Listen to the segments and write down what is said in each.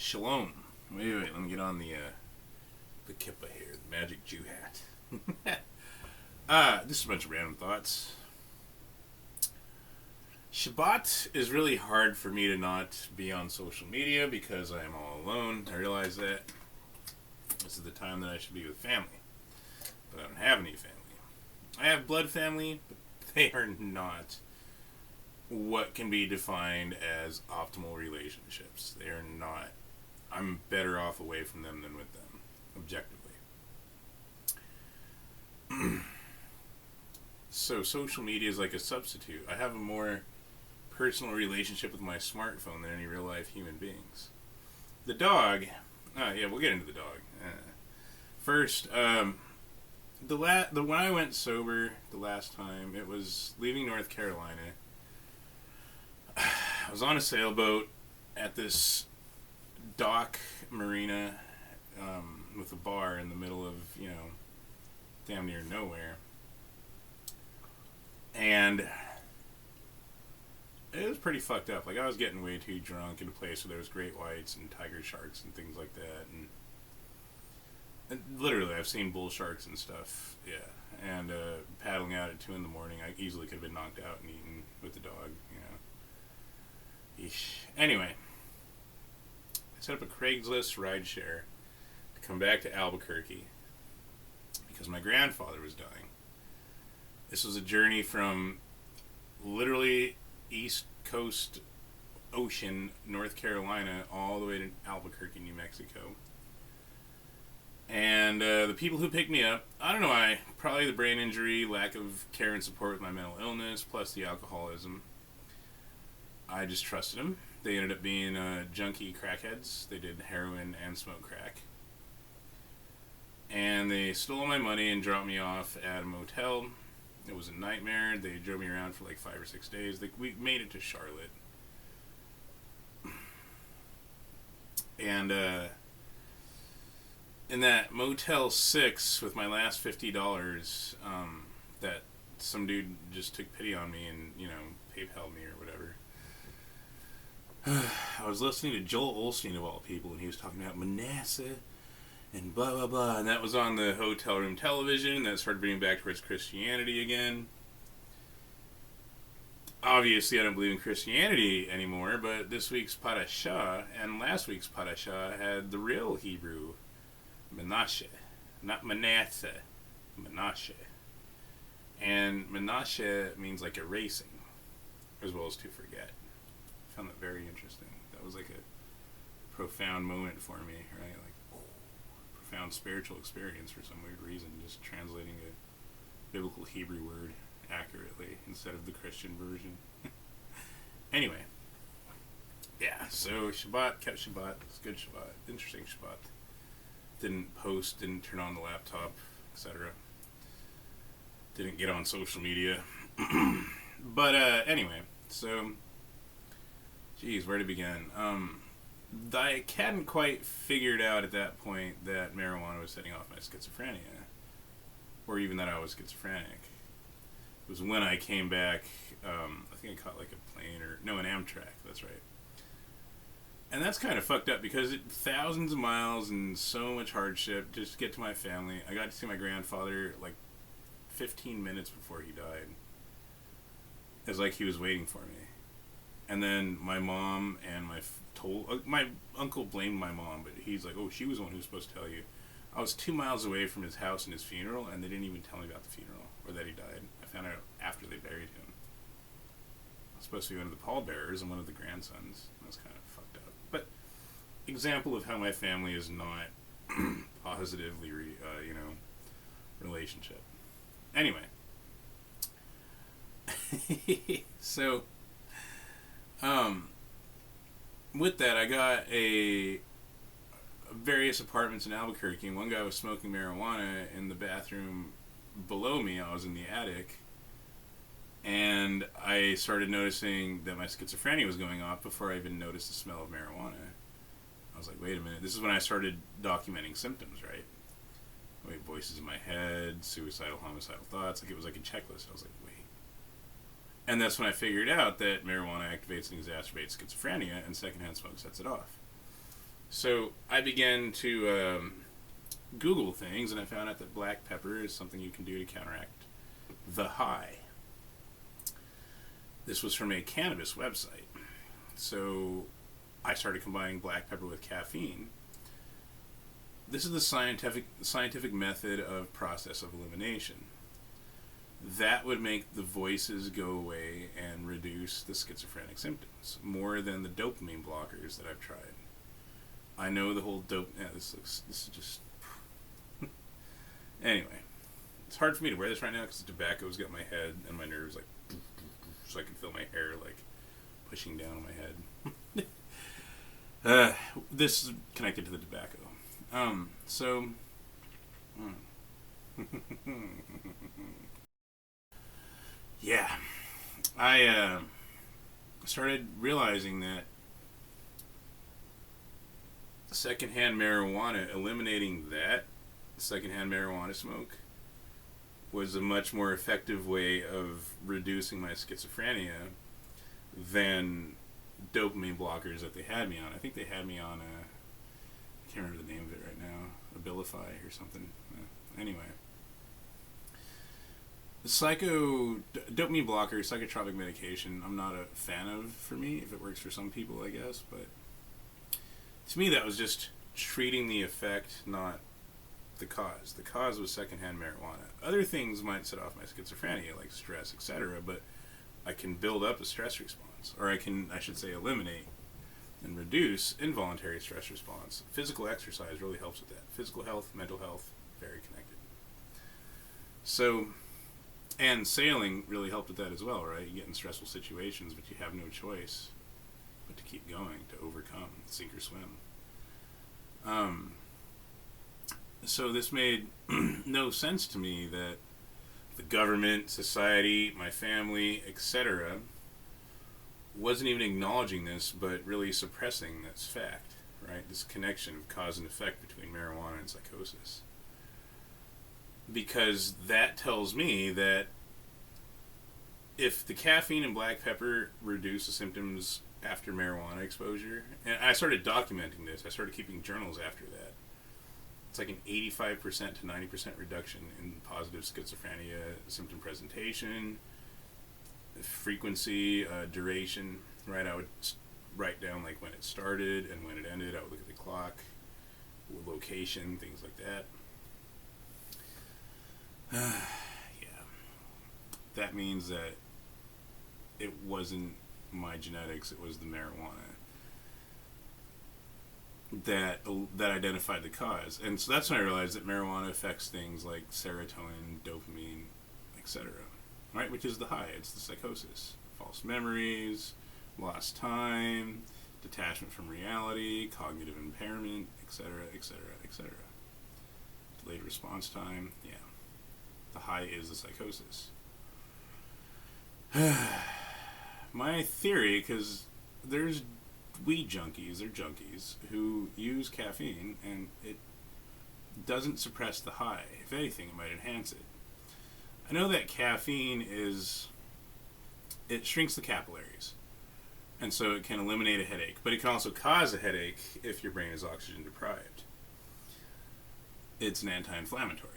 Shalom. Wait, let me get on the kippa here, the magic Jew hat. Just a bunch of random thoughts. Shabbat is really hard for me to not be on social media because I am all alone. I realize that this is the time that I should be with family, but I don't have any family. I have blood family, but they are not what can be defined as optimal relationships. They are not. I'm better off away from them than with them, objectively. So social media is like a substitute. I have a more personal relationship with my smartphone than any real life human beings. The dog. Yeah, we'll get into the dog. First, when I went sober the last time, it was leaving North Carolina. I was on a sailboat at this dock marina with a bar in the middle of, damn near nowhere. And it was pretty fucked up. Like, I was getting way too drunk in a place where there was great whites and tiger sharks and things like that. And literally, I've seen bull sharks and stuff, yeah. And paddling out at 2 in the morning, I easily could have been knocked out and eaten with the dog, Eesh. Anyway, I set up a Craigslist rideshare to come back to Albuquerque because my grandfather was dying. This was a journey from literally East Coast Ocean, North Carolina, all the way to Albuquerque, New Mexico. And the people who picked me up, I don't know why, probably the brain injury, lack of care and support with my mental illness, plus the alcoholism. I just trusted them. They ended up being junkie crackheads. They did heroin and smoked crack. And they stole my money and dropped me off at a motel. It was a nightmare. They drove me around for like 5 or 6 days. We made it to Charlotte. And in that Motel 6 with my last $50, that some dude just took pity on me and, PayPal'd me or whatever. I was listening to Joel Osteen of all people, and he was talking about Manasseh and blah, blah, blah. And that was on the hotel room television. That started bringing back towards Christianity again. Obviously, I don't believe in Christianity anymore, but this week's Parashah and last week's Parashah had the real Hebrew, Menashe. Not Manasseh, Menashe. And Menashe means like erasing, as well as to forget. I found that very interesting. That was like a profound moment for me, right? Like, profound spiritual experience for some weird reason, just translating a biblical Hebrew word accurately instead of the Christian version. Anyway, yeah, so Shabbat, kept Shabbat. It's good Shabbat. Interesting Shabbat. Didn't post, didn't turn on the laptop, etc. Didn't get on social media. But anyway, so, geez, where to begin? I hadn't quite figured out at that point that marijuana was setting off my schizophrenia, or even that I was schizophrenic. It was when I came back, I think I caught like a plane, an Amtrak, that's right. And that's kind of fucked up because thousands of miles and so much hardship just to get to my family. I got to see my grandfather like 15 minutes before he died. It was like he was waiting for me. And then my mom and my uncle blamed my mom, but he's like, oh, she was the one who was supposed to tell you. I was 2 miles away from his house and his funeral, and they didn't even tell me about the funeral, or that he died. I found out after they buried him. I was supposed to be one of the pallbearers and one of the grandsons. That was kind of fucked up. But example of how my family is not positively, relationship. Anyway. So, with that, I got various apartments in Albuquerque, and one guy was smoking marijuana in the bathroom below me. I was in the attic, and I started noticing that my schizophrenia was going off before I even noticed the smell of marijuana. I was like, wait a minute, this is when I started documenting symptoms, right? Wait, voices in my head, suicidal, homicidal thoughts, like it was like a checklist. I was like, wait. And that's when I figured out that marijuana activates and exacerbates schizophrenia, and secondhand smoke sets it off. So I began to Google things, and I found out that black pepper is something you can do to counteract the high. This was from a cannabis website. So I started combining black pepper with caffeine. This is the scientific method of process of elimination. That would make the voices go away and reduce the schizophrenic symptoms more than the dopamine blockers that I've tried. I know the whole dope. Yeah, this is just. Anyway, it's hard for me to wear this right now because the tobacco's got my head and my nerves like, so I can feel my hair like pushing down on my head. This is connected to the tobacco. So. Yeah, I started realizing that secondhand marijuana, eliminating that secondhand marijuana smoke, was a much more effective way of reducing my schizophrenia than dopamine blockers that they had me on. I think they had me on I can't remember the name of it right now, Abilify or something. Anyway. Dopamine blocker, psychotropic medication, I'm not a fan of for me, if it works for some people, I guess, but to me that was just treating the effect, not the cause. The cause was secondhand marijuana. Other things might set off my schizophrenia, like stress, etc., but I can build up a stress response, or I should say, eliminate and reduce involuntary stress response. Physical exercise really helps with that. Physical health, mental health, very connected. So, and sailing really helped with that as well, right? You get in stressful situations, but you have no choice but to keep going, to overcome, sink or swim. So this made no sense to me that the government, society, my family, etc., wasn't even acknowledging this, but really suppressing this fact, right? This connection of cause and effect between marijuana and psychosis. Because that tells me that if the caffeine and black pepper reduce the symptoms after marijuana exposure, and I started documenting this, I started keeping journals after that. It's like an 85% to 90% reduction in positive schizophrenia symptom presentation, frequency, duration, right? I would write down like when it started and when it ended. I would look at the clock, location, things like that. Yeah. That means that it wasn't my genetics, it was the marijuana that identified the cause. And so that's when I realized that marijuana affects things like serotonin, dopamine, etc., right? Which is the high. It's the psychosis. False memories, lost time, detachment from reality, cognitive impairment, etc., etc., etc. Delayed response time, yeah. The high is the psychosis. My theory, because there's weed junkies, they're junkies, who use caffeine, and it doesn't suppress the high. If anything, it might enhance it. I know that caffeine it shrinks the capillaries, and so it can eliminate a headache, but it can also cause a headache if your brain is oxygen deprived. It's an anti-inflammatory.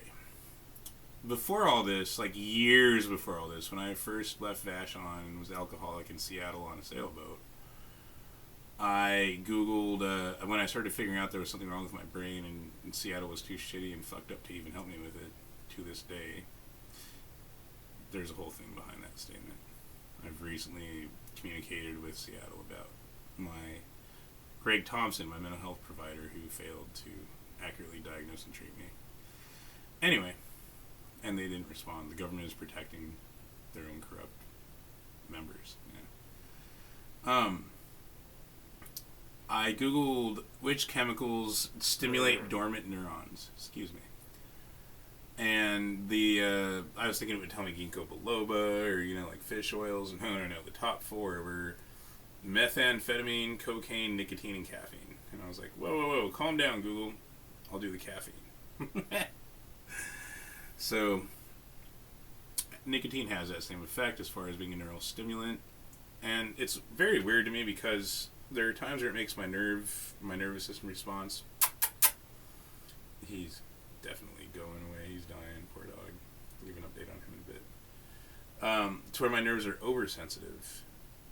Before all this, like years before all this, when I first left Vashon and was alcoholic in Seattle on a sailboat, I Googled, when I started figuring out there was something wrong with my brain and Seattle was too shitty and fucked up to even help me with it to this day. There's a whole thing behind that statement. I've recently communicated with Seattle about my Greg Thompson, my mental health provider, who failed to accurately diagnose and treat me. Anyway, and they didn't respond. The government is protecting their own corrupt members. Yeah. I Googled which chemicals stimulate dormant neurons. Excuse me. And I was thinking it would tell me ginkgo biloba or, like fish oils. And no. The top four were methamphetamine, cocaine, nicotine, and caffeine. And I was like, whoa, calm down, Google. I'll do the caffeine. So, nicotine has that same effect as far as being a neural stimulant. And it's very weird to me because there are times where it makes my nervous system response. He's definitely going away. He's dying. Poor dog. I'll give an update on him in a bit. To where my nerves are oversensitive,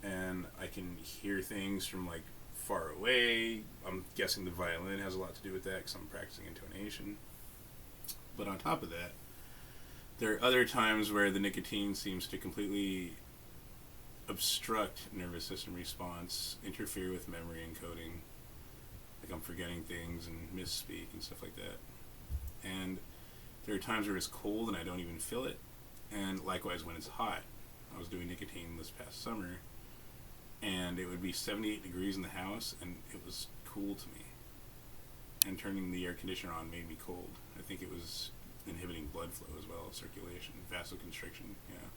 and I can hear things from like far away. I'm guessing the violin has a lot to do with that because I'm practicing intonation. But on top of that, there are other times where the nicotine seems to completely obstruct nervous system response, interfere with memory encoding. Like I'm forgetting things and misspeak and stuff like that. And there are times where it's cold and I don't even feel it. And likewise when it's hot. I was doing nicotine this past summer and it would be 78 degrees in the house and it was cool to me. And turning the air conditioner on made me cold. I think it was inhibiting blood flow as well, circulation, vasoconstriction, yeah.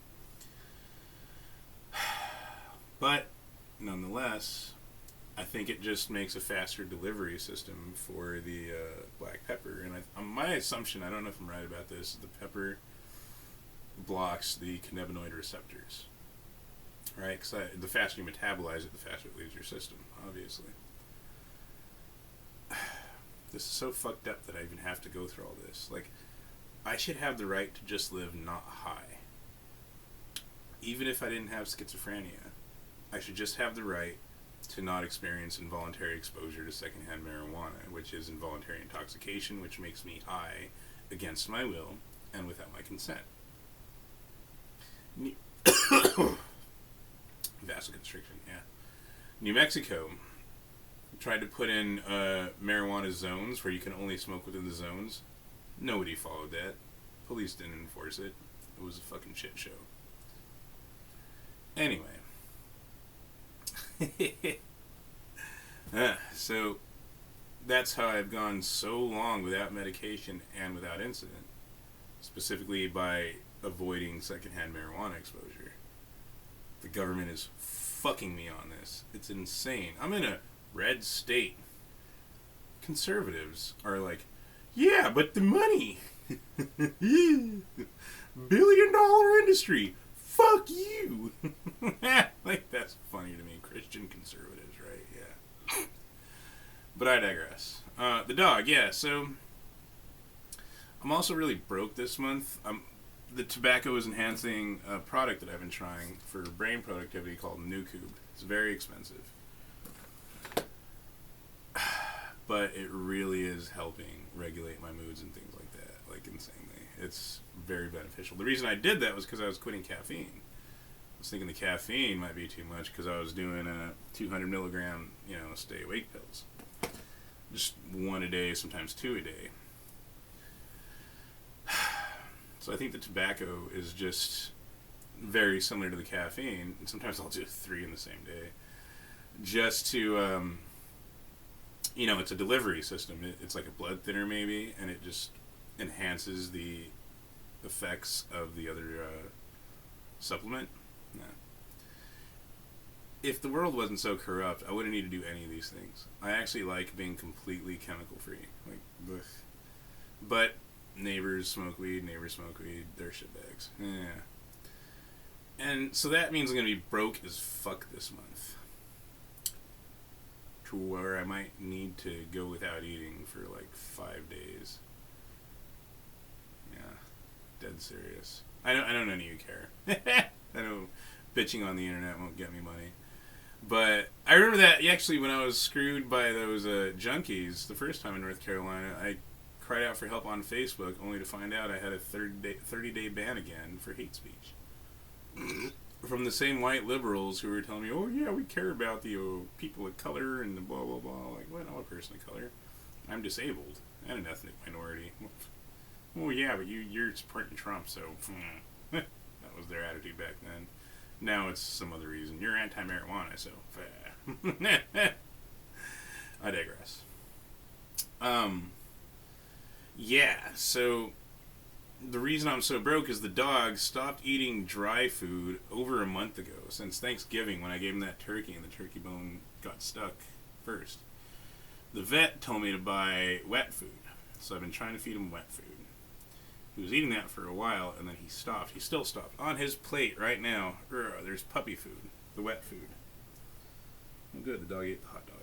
But nonetheless, I think it just makes a faster delivery system for the black pepper. And my assumption, I don't know if I'm right about this, the pepper blocks the cannabinoid receptors, right? Because the faster you metabolize it, the faster it leaves your system, obviously. This is so fucked up that I even have to go through all this. Like, I should have the right to just live not high. Even if I didn't have schizophrenia, I should just have the right to not experience involuntary exposure to secondhand marijuana, which is involuntary intoxication, which makes me high against my will and without my consent. Vasoconstriction, yeah. New Mexico tried to put in marijuana zones where you can only smoke within the zones. Nobody followed that. Police didn't enforce it. It was a fucking shit show. Anyway. So that's how I've gone so long without medication and without incident. Specifically by avoiding secondhand marijuana exposure. The government is fucking me on this. It's insane. I'm in a red state. Conservatives are like, yeah, but the money. $1 billion industry. Fuck you. Like, that's funny to me. Christian conservatives, right? Yeah. But I digress. The dog, yeah, so I'm also really broke this month. The tobacco is enhancing a product that I've been trying for brain productivity called Nucube. It's very expensive. But it really is helping regulate my moods and things like that, like insanely. It's very beneficial. The reason I did that was because I was quitting caffeine. I was thinking the caffeine might be too much because I was doing 200 milligram, stay awake pills. Just one a day, sometimes two a day. So I think the tobacco is just very similar to the caffeine. And sometimes I'll do 3 in the same day. Just to, it's a delivery system. It's like a blood thinner maybe, and it just enhances the effects of the other supplement. No. If the world wasn't so corrupt, I wouldn't need to do any of these things. I actually like being completely chemical free. Like, ugh. But neighbors smoke weed, they're shitbags. Yeah. And so that means I'm going to be broke as fuck this month. To where I might need to go without eating for like 5 days. Yeah. Dead serious. I don't know any of you care. I know bitching on the internet won't get me money. But I remember that actually when I was screwed by those junkies the first time in North Carolina, I cried out for help on Facebook only to find out I had a 30-day ban again for hate speech. From the same white liberals who were telling me, oh yeah, we care about the people of color and the blah blah blah. Like, well, I'm a person of color. I'm disabled and an ethnic minority. Oh yeah, but you're supporting Trump, so that was their attitude back then. Now it's some other reason. You're anti-marijuana, so I digress. Yeah, so the reason I'm so broke is the dog stopped eating dry food over a month ago, since Thanksgiving when I gave him that turkey and the turkey bone got stuck first. The vet told me to buy wet food, so I've been trying to feed him wet food. He was eating that for a while, and then he stopped. He still stopped. On his plate right now, there's puppy food, the wet food. Oh, good, the dog ate the hot dog.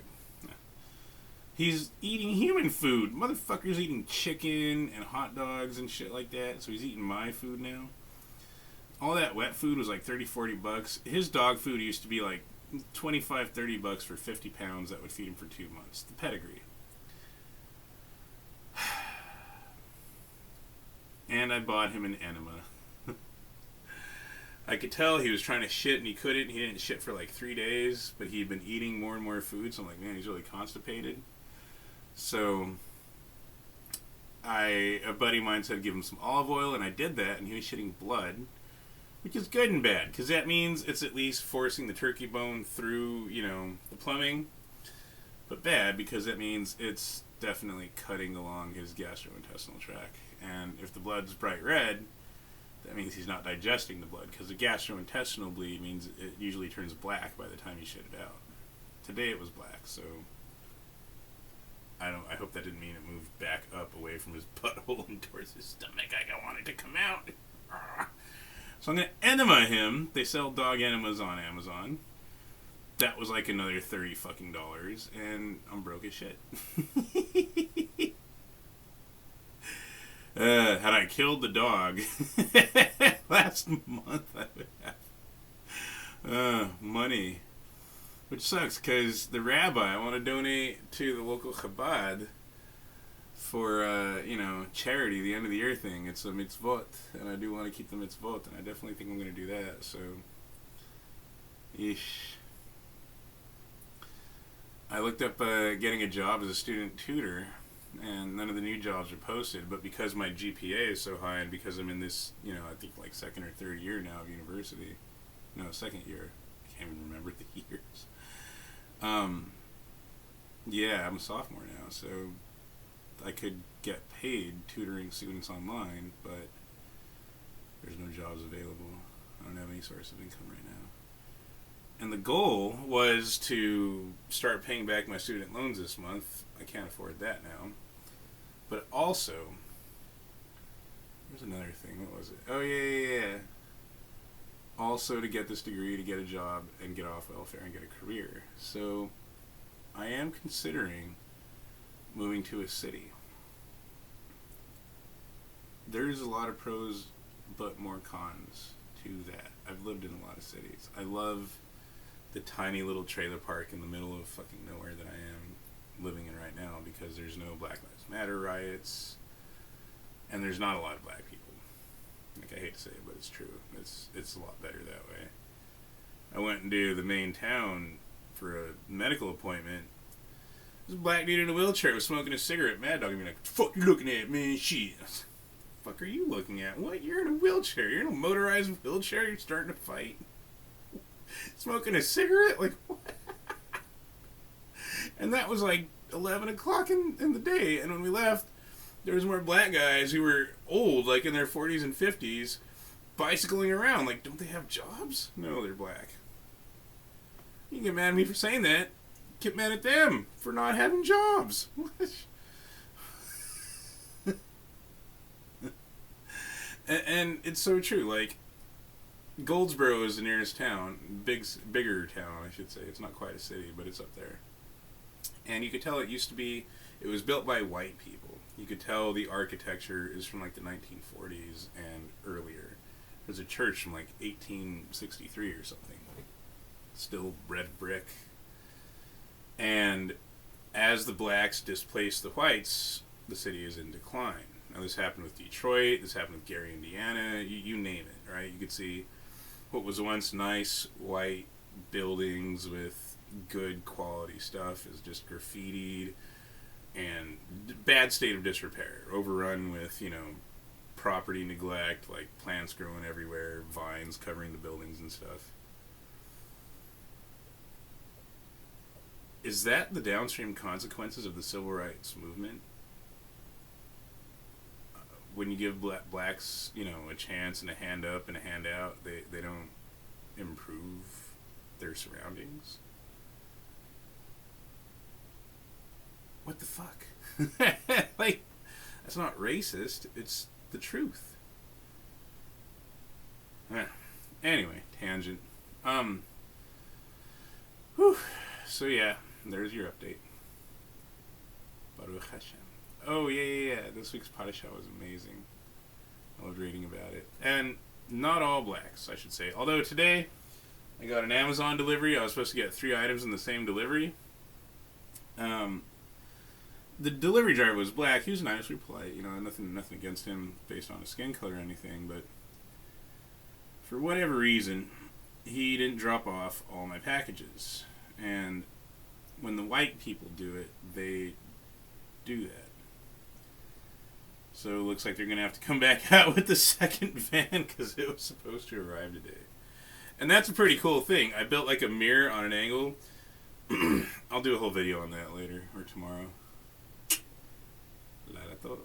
Yeah. He's eating human food. Motherfucker's eating chicken and hot dogs and shit like that. So he's eating my food now. All that wet food was like 30, 40 bucks. His dog food used to be like 25, 30 bucks for 50 pounds that would feed him for 2 months. The pedigree. And I bought him an enema. I could tell he was trying to shit and he couldn't. He didn't shit for like 3 days, but he'd been eating more and more food. So I'm like, man, he's really constipated. So a buddy of mine said give him some olive oil, and I did that, and he was shitting blood, which is good and bad because that means it's at least forcing the turkey bone through, the plumbing. But bad because that means it's definitely cutting along his gastrointestinal tract. And if the blood's bright red, that means he's not digesting the blood, because the gastrointestinal bleed means it usually turns black by the time you shit it out. Today it was black, so I hope that didn't mean it moved back up away from his butthole and towards his stomach. I don't want it to come out. So I'm gonna enema him. They sell dog enemas on Amazon. That was like another $30 fucking, and I'm broke as shit. Had I killed the dog last month, I would have money. Which sucks, because the rabbi, I want to donate to the local Chabad for, charity, the end of the year thing. It's a mitzvot, and I do want to keep the mitzvot, and I definitely think I'm going to do that, so. Yeesh. I looked up getting a job as a student tutor, and none of the new jobs are posted, but because my GPA is so high and because I'm in this, I think like second or third year now of university. No, second year. I can't even remember the years. Yeah, I'm a sophomore now, so I could get paid tutoring students online, but there's no jobs available. I don't have any source of income right now. And the goal was to start paying back my student loans this month. I can't afford that now. But also, there's another thing. What was it? Oh, yeah. Also to get this degree, to get a job, and get off welfare and get a career. So, I am considering moving to a city. There's a lot of pros, but more cons to that. I've lived in a lot of cities. I love the tiny little trailer park in the middle of fucking nowhere that I am living in right now, because there's no Black Lives Matter riots, and there's not a lot of black people. Like, I hate to say it, but it's true. It's a lot better that way. I went into the main town for a medical appointment. This black dude in a wheelchair was smoking a cigarette. Mad Dog, and be like, "What the fuck you looking at, man? Shit. What the fuck are you looking at? What? You're in a wheelchair. You're in a motorized wheelchair. You're starting to fight. Smoking a cigarette? Like, what?" And that was like 11 o'clock in the day. And when we left, there was more black guys who were old, like in their 40s and 50s, bicycling around. Like, don't they have jobs? No, they're black. You can get mad at me for saying that. Get mad at them for not having jobs. And it's so true. Like, Goldsboro is the nearest town, bigger town, I should say. It's not quite a city, but it's up there. And you could tell it was built by white people. You could tell the architecture is from like the 1940s and earlier. There's a church from like 1863 or something. Still red brick. And as the blacks displaced the whites, the city is in decline. Now, this happened with Detroit, this happened with Gary, Indiana, you name it, right? You could see what was once nice white buildings with good quality stuff is just graffitied and bad state of disrepair, overrun with, property neglect, like plants growing everywhere, vines covering the buildings and stuff. Is that the downstream consequences of the civil rights movement? When you give blacks, a chance and a hand up and a hand out, they don't improve their surroundings? What the fuck? Like, that's not racist. It's the truth. Anyway, tangent. Whew. So yeah, there's your update. Baruch Hashem. Oh yeah. This week's Parashah was amazing. I loved reading about it. And not all blacks, I should say. Although today, I got an Amazon delivery. I was supposed to get 3 items in the same delivery. The delivery driver was black. He was nice, polite. Nothing against him based on his skin color or anything. But for whatever reason, he didn't drop off all my packages. And when the white people do it, they do that. So it looks like they're going to have to come back out with the second van because it was supposed to arrive today. And that's a pretty cool thing. I built like a mirror on an angle. I'll do a whole video on that later or tomorrow. La todos.